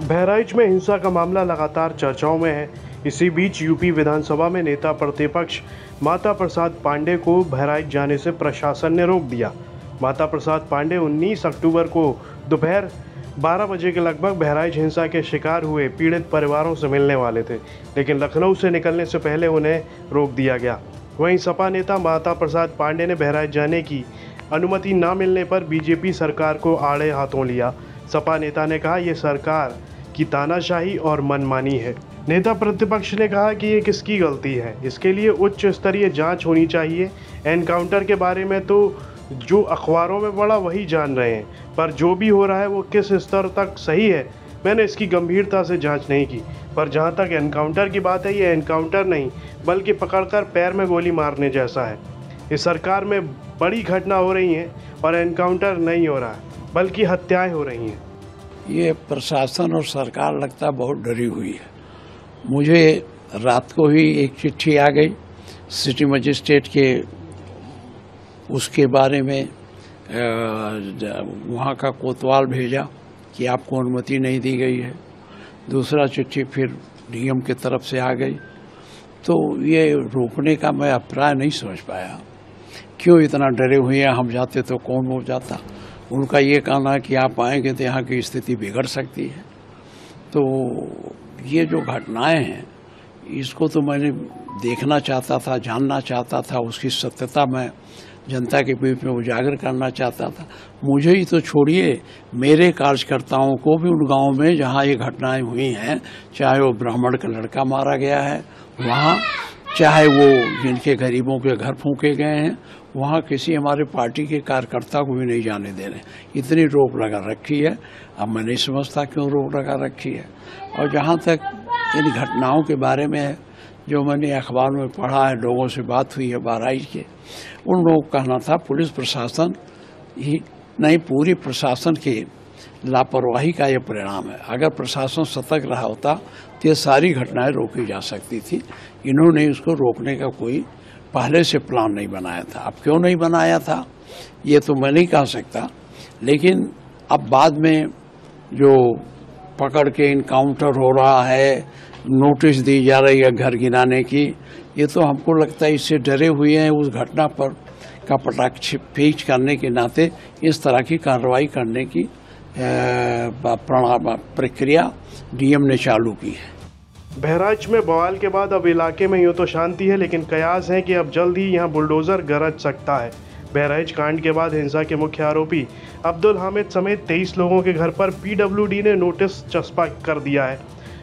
बहराइच में हिंसा का मामला लगातार चर्चाओं में है। इसी बीच यूपी विधानसभा में नेता प्रतिपक्ष माता प्रसाद पांडे को बहराइच जाने से प्रशासन ने रोक दिया। माता प्रसाद पांडे 19 अक्टूबर को दोपहर 12 बजे के लगभग बहराइच हिंसा के शिकार हुए पीड़ित परिवारों से मिलने वाले थे, लेकिन लखनऊ से निकलने से पहले उन्हें रोक दिया गया। वहीं सपा नेता माता प्रसाद पांडे ने बहराइच जाने की अनुमति न मिलने पर बीजेपी सरकार को आड़े हाथों लिया। सपा नेता ने कहा, ये सरकार की तानाशाही और मनमानी है। नेता प्रतिपक्ष ने कहा कि ये किसकी गलती है, इसके लिए उच्च स्तरीय जांच होनी चाहिए। एनकाउंटर के बारे में तो जो अखबारों में पड़ा वही जान रहे हैं, पर जो भी हो रहा है वो किस स्तर तक सही है, मैंने इसकी गंभीरता से जांच नहीं की। पर जहां तक एनकाउंटर की बात है, ये एनकाउंटर नहीं बल्कि पकड़कर पैर में गोली मारने जैसा है। इस सरकार में बड़ी घटना हो रही है और एनकाउंटर नहीं हो रहा है बल्कि हत्याएं हो रही हैं। ये प्रशासन और सरकार लगता बहुत डरी हुई है। मुझे रात को ही एक चिट्ठी आ गई सिटी मजिस्ट्रेट के, उसके बारे में वहाँ का कोतवाल भेजा कि आपको अनुमति नहीं दी गई है। दूसरा चिट्ठी फिर डीएम की तरफ से आ गई। तो ये रोकने का मैं अभिप्राय नहीं समझ पाया, क्यों इतना डरे हुए हैं। हम जाते तो कौन हो जाता। उनका ये कहना है कि आप आएंगे तो यहाँ की स्थिति बिगड़ सकती है। तो ये जो घटनाएं हैं, इसको तो मैंने देखना चाहता था, जानना चाहता था, उसकी सत्यता मैं जनता के बीच में उजागर करना चाहता था। मुझे ही तो छोड़िए, मेरे कार्यकर्ताओं को भी उन गाँव में जहाँ ये घटनाएं हुई हैं, चाहे वो ब्राह्मण का लड़का मारा गया है वहाँ, चाहे वो जिनके गरीबों के घर फूंके गए हैं, वहाँ किसी हमारे पार्टी के कार्यकर्ता को भी नहीं जाने दे रहे। इतनी रोक लगा रखी है। अब मैं नहीं समझता क्यों रोक लगा रखी है। और जहाँ तक इन घटनाओं के बारे में है, जो मैंने अखबार में पढ़ा है, लोगों से बात हुई है बहराइच के, उन लोगों का कहना था पुलिस प्रशासन ही नहीं, पूरी प्रशासन की लापरवाही का ये परिणाम है। अगर प्रशासन सतर्क रहा होता तो ये सारी घटनाएं रोकी जा सकती थी। इन्होंने इसको रोकने का कोई पहले से प्लान नहीं बनाया था। अब क्यों नहीं बनाया था ये तो मैं नहीं कह सकता, लेकिन अब बाद में जो पकड़ के इनकाउंटर हो रहा है, नोटिस दी जा रही है घर गिराने की, ये तो हमको लगता है इससे डरे हुए हैं। उस घटना पर का पटाक्षेप करने के नाते इस तरह की कार्रवाई करने की प्रक्रिया डीएम ने चालू की है। बहराइच में बवाल के बाद अब इलाके में यूँ तो शांति है, लेकिन कयास है कि अब जल्द ही यहां बुलडोजर गरज सकता है। बहराइच कांड के बाद हिंसा के मुख्य आरोपी अब्दुल हामिद समेत 23 लोगों के घर पर पीडब्ल्यूडी ने नोटिस चस्पा कर दिया है।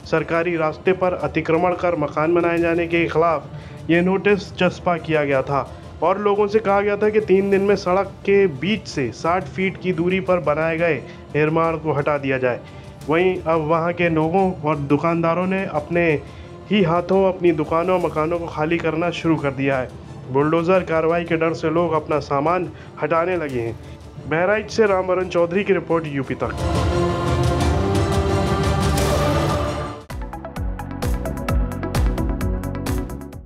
सरकारी रास्ते पर अतिक्रमण कर मकान बनाए जाने के खिलाफ ये नोटिस चस्पा किया गया था और लोगों से कहा गया था कि 3 दिन में सड़क के बीच से 60 फीट की दूरी पर बनाए गए निर्माण को हटा दिया जाए। वहीं अब वहां के लोगों और दुकानदारों ने अपने ही हाथों अपनी दुकानों मकानों को खाली करना शुरू कर दिया है। बुलडोज़र कार्रवाई के डर से लोग अपना सामान हटाने लगे हैं। बहराइच से रामवरण चौधरी की रिपोर्ट, यूपी तक।